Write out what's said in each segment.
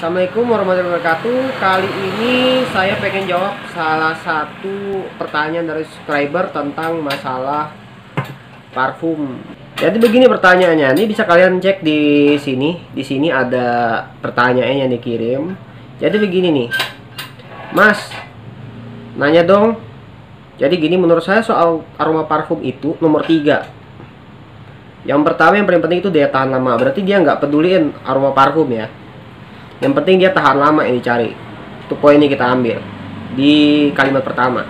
Assalamualaikum warahmatullahi wabarakatuh. Kali ini saya pengen jawab salah satu pertanyaan dari subscriber tentang masalah parfum. Jadi begini pertanyaannya, ini bisa kalian cek di sini. Di sini ada pertanyaan yang dikirim. Jadi begini nih, Mas, nanya dong. Jadi gini, menurut saya soal aroma parfum itu nomor 3. Yang pertama, yang paling penting itu daya tahan lama. Berarti dia nggak peduliin aroma parfum ya. Yang penting dia tahan lama, ini cari. Itu poin ini kita ambil di kalimat pertama.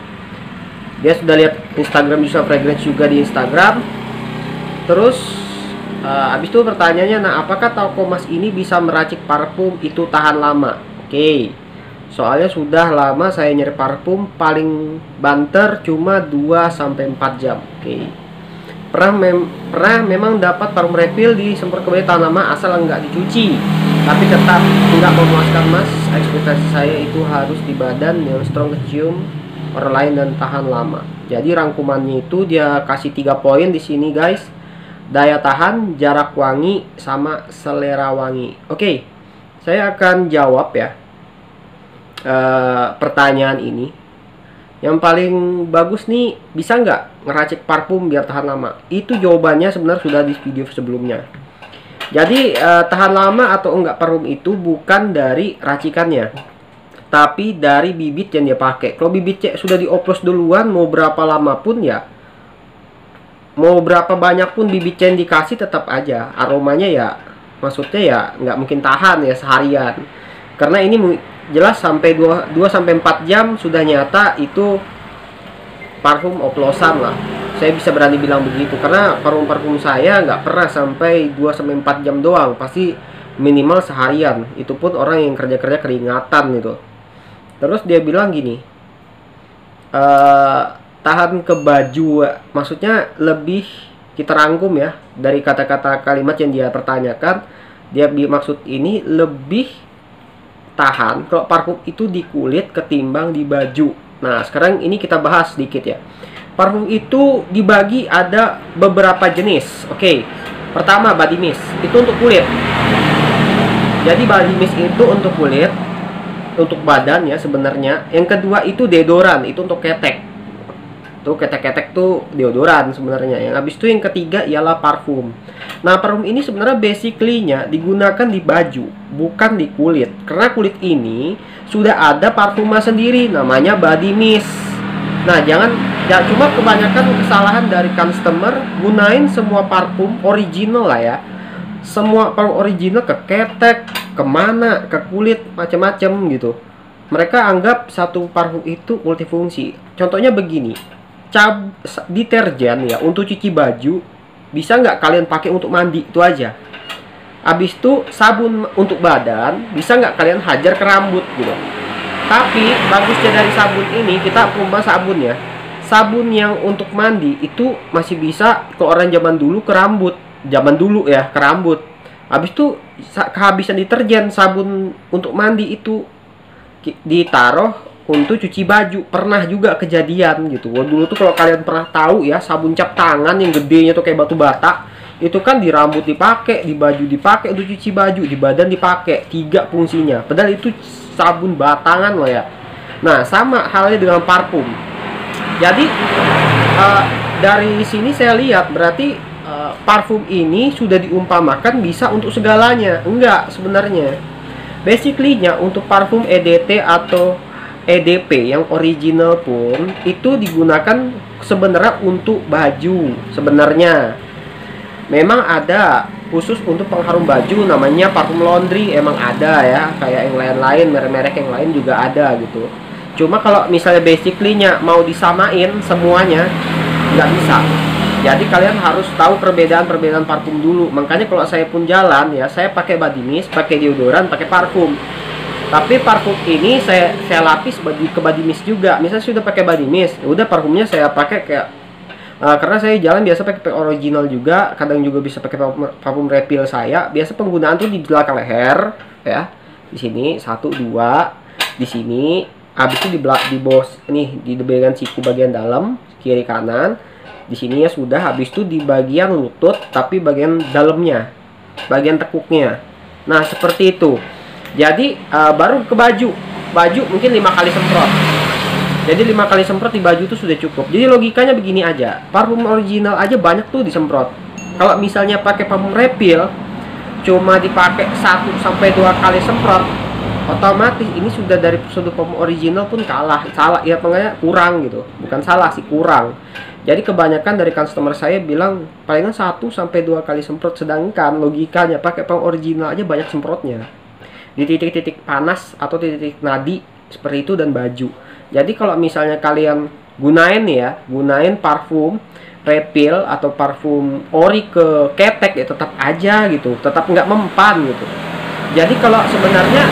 Dia sudah lihat Instagram Yusa Fragrance juga di Instagram. Terus habis itu pertanyaannya, nah apakah toko Mas ini bisa meracik parfum itu tahan lama? Oke. Soalnya sudah lama saya nyari parfum, paling banter cuma 2-4 jam. Oke. Pernah memang dapat parfum refill disemprot ke badan tahan lama asal nggak dicuci, tapi tetap nggak memuaskan Mas. Ekspektasi saya itu harus di badan yang strong, kecium orang lain dan tahan lama. Jadi rangkumannya itu dia kasih 3 poin di sini guys: daya tahan, jarak wangi, sama selera wangi. Oke, saya akan jawab ya pertanyaan ini. Yang paling bagus nih, bisa nggak ngeracik parfum biar tahan lama? Itu jawabannya sebenarnya sudah di video sebelumnya. Jadi tahan lama atau enggak parfum itu bukan dari racikannya, tapi dari bibit yang dia pakai. Kalau bibitnya sudah dioplos duluan, mau berapa lama pun ya, mau berapa banyak pun bibit yang dikasih, tetap aja aromanya ya, maksudnya ya nggak mungkin tahan ya seharian. Karena ini jelas sampai 2-4 jam sudah nyata itu parfum oplosan lah. Saya bisa berani bilang begitu, karena parfum-parfum saya nggak pernah sampai 2-4 jam doang, pasti minimal seharian. Itu pun orang yang kerja-kerja keringatan gitu. Terus dia bilang gini, tahan ke baju, maksudnya lebih kita rangkum ya dari kata-kata kalimat yang dia pertanyakan. Dia maksud ini lebih tahan kalau parfum itu di kulit ketimbang di baju. Nah sekarang ini kita bahas sedikit ya. Parfum itu dibagi ada beberapa jenis. Oke, pertama body mist, itu untuk kulit. Jadi body mist itu untuk kulit, untuk badan ya sebenarnya. Yang kedua itu deodoran, itu untuk ketek. Tuh ketek-ketek tuh deodoran sebenarnya. Yang habis itu yang ketiga ialah parfum. Nah parfum ini sebenarnya basically-nya digunakan di baju, bukan di kulit. Karena kulit ini sudah ada parfumnya sendiri, namanya body mist. Nah jangan ya, cuma kebanyakan kesalahan dari customer gunain semua parfum original lah ya. Semua parfum original ke ketek, kemana, ke kulit, macam-macam gitu. Mereka anggap satu parfum itu multifungsi. Contohnya begini, deterjen ya untuk cuci baju bisa nggak kalian pakai untuk mandi, itu aja. Habis itu sabun untuk badan bisa nggak kalian hajar ke rambut gitu. Tapi bagusnya dari sabun ini, kita punya sabun ya, sabun yang untuk mandi itu masih bisa ke orang zaman dulu ke rambut, zaman dulu ya ke rambut. Habis itu kehabisan deterjen, sabun untuk mandi itu ditaruh untuk cuci baju. Pernah juga kejadian gitu. Wah, dulu tuh kalau kalian pernah tahu ya, sabun cap tangan yang gedenya tuh kayak batu bata, itu kan di rambut dipakai, di baju dipakai untuk cuci baju, di badan dipakai. 3 fungsinya. Padahal itu sabun batangan loh ya. Nah sama halnya dengan parfum. Jadi dari sini saya lihat berarti parfum ini sudah diumpamakan bisa untuk segalanya. Enggak sebenarnya. Basically-nya untuk parfum EDT atau EDP yang original pun itu digunakan sebenarnya untuk baju. Sebenarnya memang ada khusus untuk pengharum baju, namanya parfum laundry, emang ada ya, kayak yang lain-lain, merek-merek yang lain juga ada gitu. Cuma kalau misalnya basically-nya mau disamain semuanya nggak bisa. Jadi kalian harus tahu perbedaan-perbedaan parfum dulu. Makanya kalau saya pun jalan ya, saya pakai body mist, pakai deodoran, pakai parfum. Tapi parfum ini saya lapis ke body mist juga. Misalnya sudah pakai body mist, ya udah parfumnya saya pakai kayak karena saya jalan biasa pakai original juga, kadang juga bisa pakai parfum refill saya. Biasa penggunaan tuh di belakang leher ya. Di sini 1 2, di sini, habis itu di bawah nih, di bagian siku bagian dalam, kiri kanan. Di sini ya sudah, habis itu di bagian lutut tapi bagian dalamnya, bagian tekuknya. Nah, seperti itu. Jadi baru ke baju. Baju mungkin 5 kali semprot. Jadi 5 kali semprot di baju itu sudah cukup. Jadi logikanya begini aja. Parfum original aja banyak tuh disemprot. Kalau misalnya pakai parfum refill cuma dipakai 1 sampai 2 kali semprot, otomatis ini sudah dari sudut parfum original pun kalah. Salah ya, makanya kurang gitu. Bukan salah sih, kurang. Jadi kebanyakan dari customer saya bilang palingan 1 sampai 2 kali semprot, sedangkan logikanya pakai parfum original aja banyak semprotnya. Di titik-titik panas atau titik nadi seperti itu dan baju. Jadi kalau misalnya kalian gunain ya, gunain parfum refill atau parfum ori ke ketek ya tetap aja gitu, tetap nggak mempan gitu. Jadi kalau sebenarnya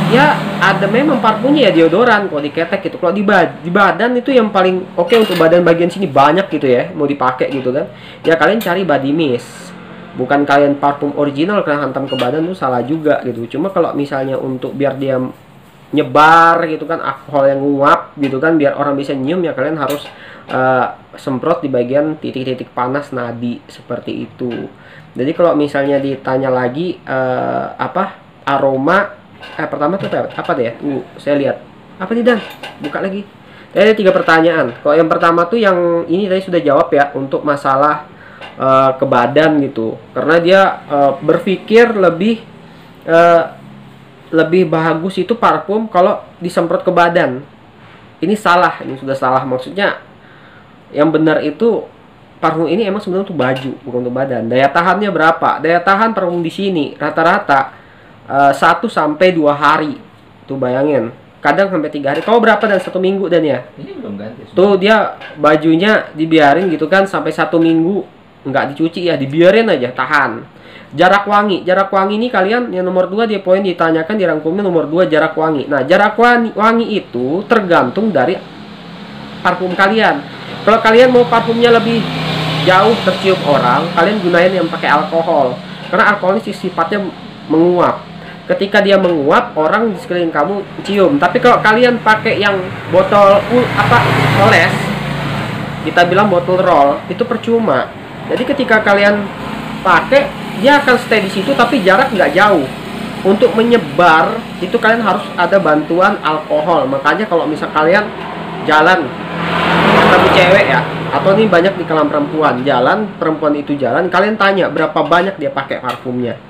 ya ada memang parfumnya ya deodoran kalau di ketek gitu. Kalau di badan itu yang paling oke untuk badan bagian sini banyak gitu ya, mau dipakai gitu kan. Ya kalian cari body mist. Bukan kalian parfum original kalian hantam ke badan tuh salah juga gitu. Cuma kalau misalnya untuk biar dia nyebar gitu kan, alkohol yang nguap gitu kan, biar orang bisa nyium, ya kalian harus semprot di bagian titik-titik panas nadi seperti itu. Jadi kalau misalnya ditanya lagi apa aroma pertama tuh apa deh ya? Saya lihat apa nih Dan? Buka lagi. Ada 3 pertanyaan. Kalau yang pertama tuh yang ini tadi sudah jawab ya, untuk masalah ke badan gitu, karena dia berpikir lebih bagus itu parfum kalau disemprot ke badan. Ini salah, ini sudah salah. Maksudnya yang benar itu parfum ini emang sebenarnya untuk baju, bukan untuk badan. Daya tahannya berapa? Daya tahan parfum di sini rata-rata 1 sampai 2 hari. Tuh bayangin. Kadang sampai 3 hari. Kau berapa Dan 1 minggu Dan ya? Ini belum ganti. Tuh dia bajunya dibiarin gitu kan sampai 1 minggu. Nggak dicuci ya, dibiarin aja, tahan. Jarak wangi ini kalian yang nomor 2 dia poin ditanyakan, dirangkumnya nomor 2 jarak wangi. Nah jarak wangi itu tergantung dari parfum kalian. Kalau kalian mau parfumnya lebih jauh tercium orang, kalian gunain yang pakai alkohol, karena alkohol ini sifatnya menguap. Ketika dia menguap, orang di sekeliling kamu cium. Tapi kalau kalian pakai yang botol oles, kita bilang botol roll, itu percuma. Jadi ketika kalian pakai, dia akan stay di situ tapi jarak nggak jauh. Untuk menyebar itu kalian harus ada bantuan alkohol. Makanya kalau misal kalian jalan ketemu cewek ya, atau nih banyak di kalangan perempuan itu jalan, kalian tanya berapa banyak dia pakai parfumnya.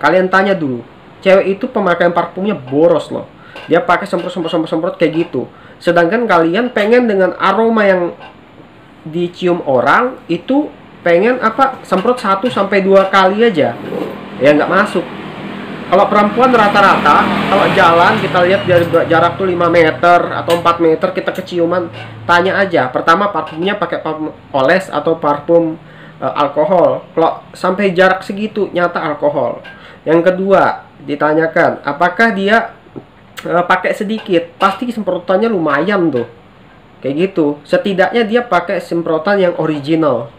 Kalian tanya dulu. Cewek itu pemakaian parfumnya boros loh. Dia pakai semprot kayak gitu. Sedangkan kalian pengen dengan aroma yang dicium orang itu pengen semprot 1 sampai 2 kali aja, ya nggak masuk. Kalau perempuan rata-rata kalau jalan kita lihat dari jarak tuh 5 meter atau 4 meter kita keciuman, tanya aja pertama parfumnya pakai parfum oles atau parfum alkohol. Kalau sampai jarak segitu nyata alkohol. Yang kedua ditanyakan apakah dia pakai sedikit, pasti semprotannya lumayan tuh kayak gitu. Setidaknya dia pakai semprotan yang original,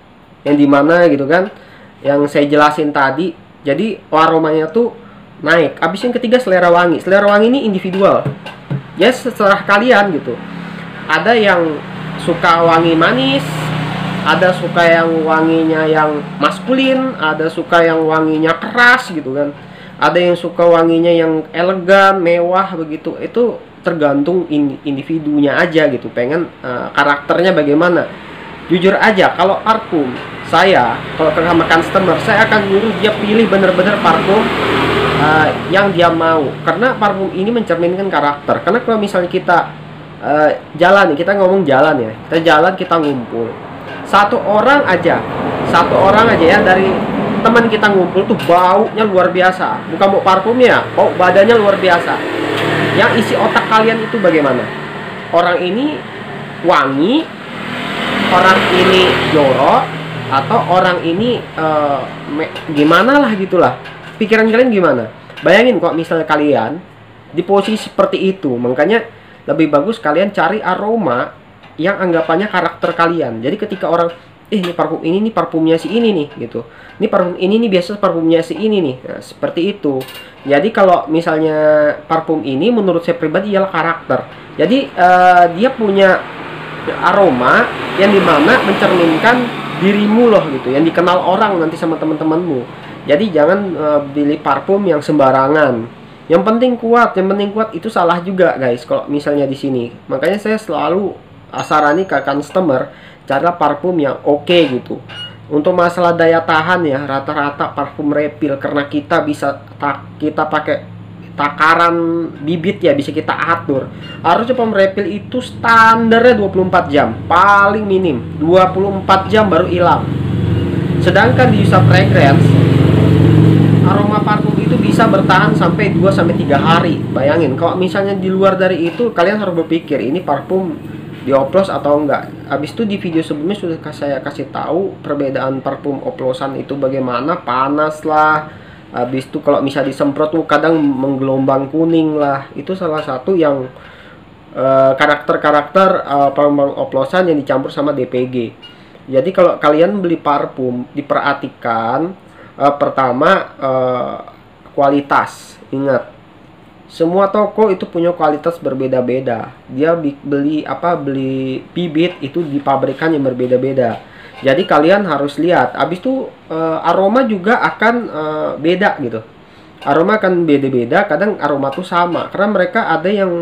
yang dimana gitu kan, yang saya jelasin tadi. Jadi aromanya tuh naik. Habis yang ketiga selera wangi. Selera wangi ini individual ya, setelah kalian gitu. Ada yang suka wangi manis, ada suka yang wanginya yang maskulin, ada suka yang wanginya keras gitu kan, ada yang suka wanginya yang elegan mewah begitu. Itu tergantung individunya aja gitu, pengen karakternya bagaimana. Jujur aja, kalau parfum saya, kalau sama customer, saya akan nyuruh dia pilih bener-bener parfum yang dia mau, karena parfum ini mencerminkan karakter. Karena kalau misalnya kita jalan, kita ngomong jalan ya, kita jalan, kita ngumpul, satu orang aja ya dari teman kita ngumpul tuh baunya luar biasa, bukan bau parfumnya, bau badannya luar biasa. Yang isi otak kalian itu bagaimana? Orang ini wangi, orang ini jorok, atau orang ini gimana lah gitulah. Pikiran kalian gimana? Bayangin kok misalnya kalian di posisi seperti itu. Makanya lebih bagus kalian cari aroma yang anggapannya karakter kalian. Jadi ketika orang, ini parfum ini nih parfumnya si ini nih gitu, ini parfum ini nih biasa parfumnya si ini nih. Nah, seperti itu. Jadi kalau misalnya parfum ini menurut saya pribadi ialah karakter. Jadi dia punya aroma yang dimana mencerminkan dirimu loh gitu, yang dikenal orang nanti sama teman-temanmu. Jadi jangan pilih parfum yang sembarangan. Yang penting kuat, yang penting kuat itu salah juga guys. Kalau misalnya di sini, makanya saya selalu sarani ke customer carilah parfum yang oke gitu. Untuk masalah daya tahan ya, rata-rata parfum refill karena kita bisa kita pakai takaran bibit ya, bisa kita atur. Harusnya parfum refill itu standarnya 24 jam, paling minim 24 jam baru hilang. Sedangkan di Yusa Fragrance aroma parfum itu bisa bertahan sampai 2-3 hari. Bayangin kalau misalnya di luar dari itu, kalian harus berpikir ini parfum dioplos atau enggak. Habis itu di video sebelumnya sudah saya kasih tahu perbedaan parfum oplosan itu bagaimana, panas lah. Habis itu kalau misalnya disemprot tuh kadang menggelombang kuning lah. Itu salah satu yang karakter-karakter parfum oplosan yang dicampur sama DPG. Jadi kalau kalian beli parfum, diperhatikan pertama kualitas. Ingat, semua toko itu punya kualitas berbeda-beda. Dia beli bibit itu di pabrikan yang berbeda-beda. Jadi kalian harus lihat. Habis itu aroma juga akan beda gitu. Aroma akan beda-beda. Kadang aroma tuh sama karena mereka ada yang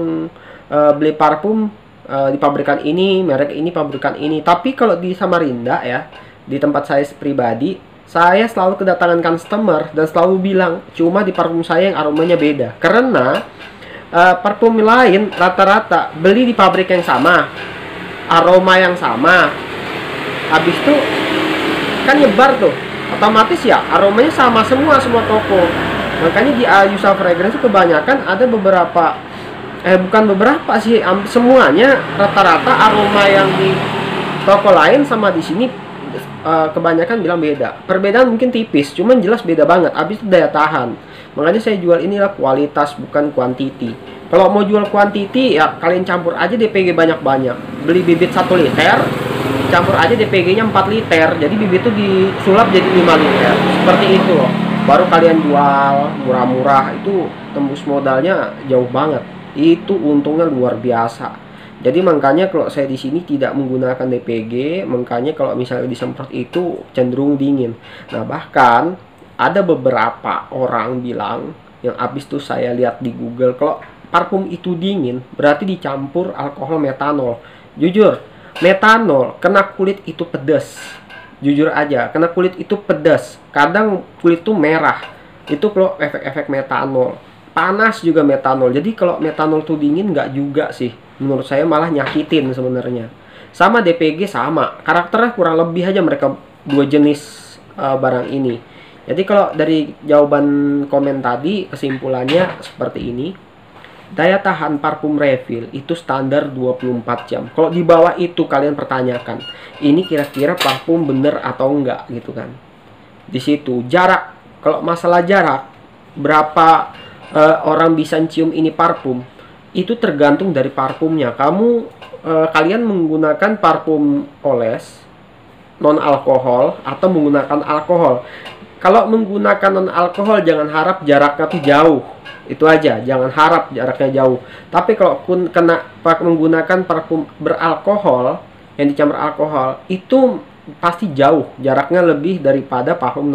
beli parfum di pabrikan ini, merek ini, pabrikan ini. Tapi kalau di Samarinda ya, di tempat saya pribadi, saya selalu kedatangan customer dan selalu bilang cuma di parfum saya yang aromanya beda. Karena parfum lain rata-rata beli di pabrik yang sama, aroma yang sama. Habis itu kan nyebar tuh, otomatis ya aromanya sama semua toko. Makanya di Yusa Fragrance kebanyakan ada beberapa, bukan beberapa sih, semuanya rata-rata aroma yang di toko lain sama di sini kebanyakan bilang beda. Perbedaan mungkin tipis, cuman jelas beda banget. Habis itu daya tahan. Makanya saya jual inilah kualitas bukan quantity. Kalau mau jual quantity ya kalian campur aja DPG banyak-banyak. Beli bibit 1 liter, campur aja DPG-nya 4 liter. Jadi bibit itu disulap jadi 5 liter. Seperti itu loh. Baru kalian jual murah-murah, itu tembus modalnya jauh banget. Itu untungnya luar biasa. Jadi makanya kalau saya di sini tidak menggunakan DPG, makanya kalau misalnya disemprot itu cenderung dingin. Nah, bahkan ada beberapa orang bilang yang habis tuh saya lihat di Google, kalau parfum itu dingin berarti dicampur alkohol metanol. Jujur, metanol kena kulit itu pedas. Jujur aja, kena kulit itu pedas. Kadang kulit tuh merah. Itu kalau efek-efek metanol. Panas juga metanol. Jadi kalau metanol tuh dingin nggak juga sih. Menurut saya malah nyakitin sebenarnya. Sama DPG sama. Karakternya kurang lebih aja mereka dua jenis barang ini. Jadi kalau dari jawaban komen tadi kesimpulannya seperti ini. Daya tahan parfum refill itu standar 24 jam. Kalau di bawah itu kalian pertanyakan, ini kira-kira parfum bener atau enggak gitu kan. Di situ jarak, kalau masalah jarak berapa orang bisa cium ini parfum, itu tergantung dari parfumnya. Kalian menggunakan parfum oles non alkohol atau menggunakan alkohol. Kalau menggunakan non alkohol jangan harap jaraknya tuh jauh. Itu aja, jangan harap jaraknya jauh. Tapi kalau menggunakan parfum beralkohol yang dicampur alkohol, itu pasti jauh, jaraknya lebih daripada parfum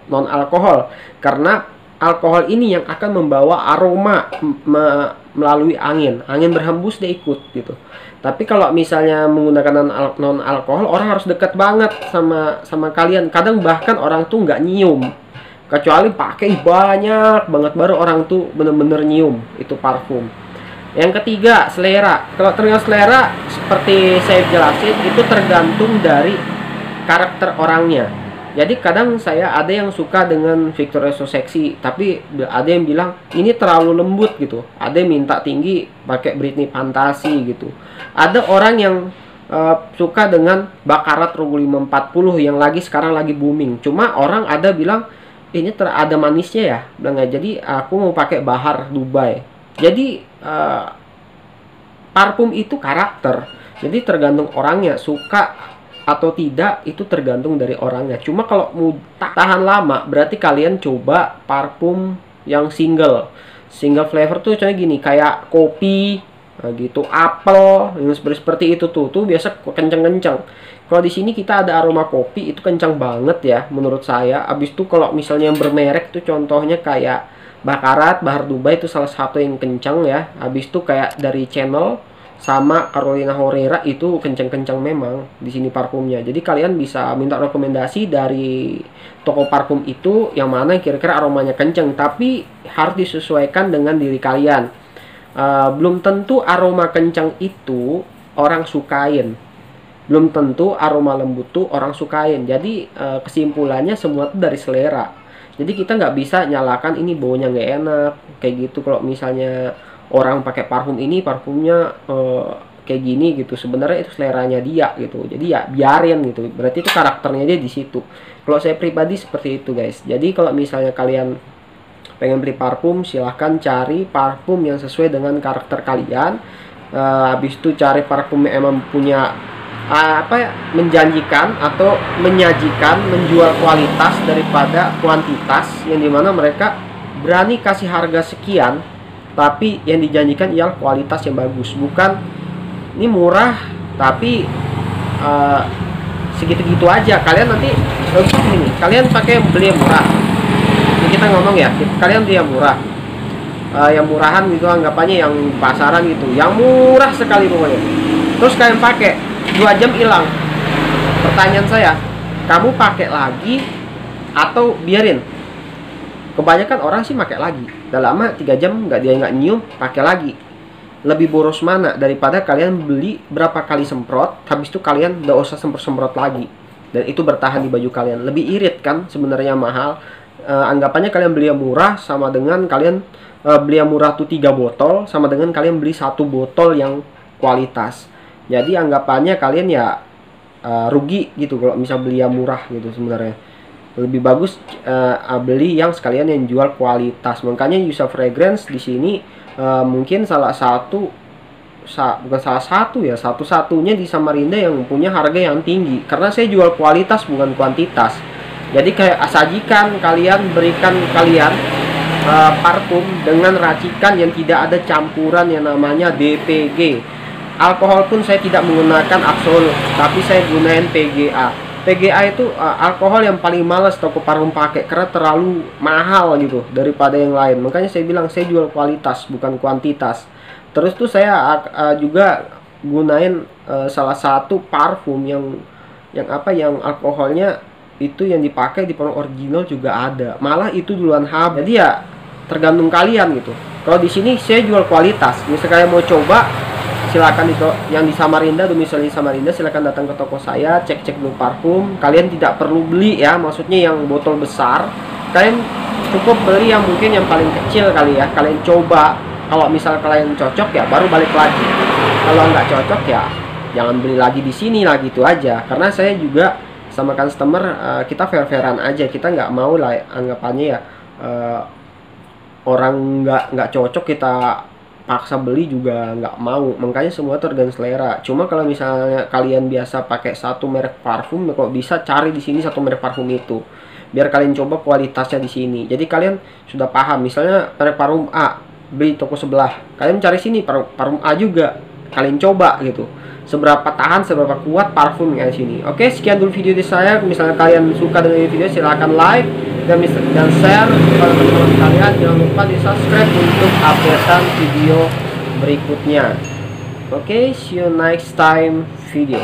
non alkohol. Karena alkohol ini yang akan membawa aroma melalui angin berhembus dia ikut gitu. Tapi kalau misalnya menggunakan non alkohol, orang harus dekat banget sama kalian. Kadang bahkan orang tuh nggak nyium, kecuali pakai banyak banget baru orang tuh bener-bener nyium itu parfum. Yang ketiga, selera. Kalau tergantung selera, seperti saya jelasin, itu tergantung dari karakter orangnya. Jadi kadang saya ada yang suka dengan Victoria So Sexy, tapi ada yang bilang ini terlalu lembut gitu. Ada yang minta tinggi pakai Britney Fantasi gitu. Ada orang yang suka dengan Baccarat Rogue 540 yang sekarang lagi booming. Cuma orang ada bilang ini ada manisnya ya, jadi aku mau pakai Bahar Dubai. Jadi parfum itu karakter. Jadi tergantung orangnya suka atau tidak, itu tergantung dari orangnya. Cuma kalau mau tahan lama, berarti kalian coba parfum yang single flavor tuh, contohnya gini, kayak kopi gitu, apel, yang seperti itu tuh biasa kenceng-kenceng. Kalau di sini kita ada aroma kopi, itu kencang banget ya menurut saya. Abis itu kalau misalnya yang bermerek itu contohnya kayak Bahar Dubai itu salah satu yang kencang ya. Habis itu kayak dari Channel sama Carolina Herrera itu kencang-kencang memang di sini parfumnya. Jadi kalian bisa minta rekomendasi dari toko parfum itu yang mana kira-kira aromanya kencang, tapi harus disesuaikan dengan diri kalian. Belum tentu aroma kencang itu orang sukain, belum tentu aroma lembut tuh orang sukain. Jadi kesimpulannya semua tuh dari selera. Jadi kita nggak bisa nyalakan ini baunya nggak enak kayak gitu. Kalau misalnya orang pakai parfum ini parfumnya kayak gini gitu, sebenarnya itu seleranya dia gitu. Jadi ya biarin gitu, berarti itu karakternya dia di situ. Kalau saya pribadi seperti itu guys. Jadi kalau misalnya kalian pengen beli parfum, silahkan cari parfum yang sesuai dengan karakter kalian. Habis itu cari parfum yang emang punya menjanjikan atau menyajikan, menjual kualitas daripada kuantitas, yang dimana mereka berani kasih harga sekian tapi yang dijanjikan ialah kualitas yang bagus, bukan ini murah tapi segitu-gitu aja. Kalian nanti ini kalian pakai beli yang murah, ini kita ngomong ya, kalian beli yang murah, yang murahan gitu, anggapannya yang pasaran gitu, yang murah sekali pokoknya, terus kalian pakai 2 jam hilang. Pertanyaan saya, kamu pakai lagi atau biarin? Kebanyakan orang sih pakai lagi. Udah lama 3 jam dia nggak nyium, pakai lagi. Lebih boros mana daripada kalian beli berapa kali semprot, habis itu kalian nggak usah semprot lagi, dan itu bertahan di baju kalian. Lebih irit kan sebenarnya mahal. Anggapannya kalian beli yang murah sama dengan kalian beli yang murah tuh 3 botol sama dengan kalian beli 1 botol yang kualitas. Jadi anggapannya kalian ya rugi gitu kalau misal beli yang murah gitu. Sebenarnya lebih bagus beli yang sekalian yang jual kualitas. Makanya Yusa Fragrance di sini mungkin salah satu bukan salah satu ya, satu-satunya di Samarinda yang punya harga yang tinggi, karena saya jual kualitas bukan kuantitas. Jadi kayak sajikan kalian, berikan kalian parfum dengan racikan yang tidak ada campuran yang namanya DPG. Alkohol pun saya tidak menggunakan absolut, tapi saya gunain PGA. PGA itu alkohol yang paling males toko parfum pakai karena terlalu mahal gitu daripada yang lain. Makanya saya bilang saya jual kualitas bukan kuantitas. Terus tuh saya juga gunain salah satu parfum yang alkoholnya itu yang dipakai di parfum original juga ada. Malah itu duluan habis. Jadi ya tergantung kalian gitu. Kalau di sini saya jual kualitas. Misalnya kalian mau coba, silakan itu yang di Samarinda, domisili Samarinda, silakan datang ke toko saya, cek dulu parfum. Kalian tidak perlu beli ya, maksudnya yang botol besar. Kalian cukup beli yang mungkin yang paling kecil kali ya. Kalian coba, kalau misal kalian cocok ya baru balik lagi. Kalau nggak cocok ya jangan beli lagi di sini lah gitu aja. Karena saya juga sama customer kita fair-fairan aja, kita nggak mau lah anggapannya ya orang nggak cocok kita paksa beli juga nggak mau. Makanya semua tergantung selera. Cuma kalau misalnya kalian biasa pakai satu merek parfum, kok bisa cari di sini satu merek parfum itu, biar kalian coba kualitasnya di sini. Jadi kalian sudah paham. Misalnya merek parfum A, beli toko sebelah, kalian cari sini parfum A juga, kalian coba gitu. Seberapa tahan, seberapa kuat parfum yang di sini. Oke, sekian dulu video dari saya. Misalnya kalian suka dengan video, silahkan like dan share kepada teman-teman kalian. Jangan lupa di subscribe untuk updatean video berikutnya. Oke, see you next time video.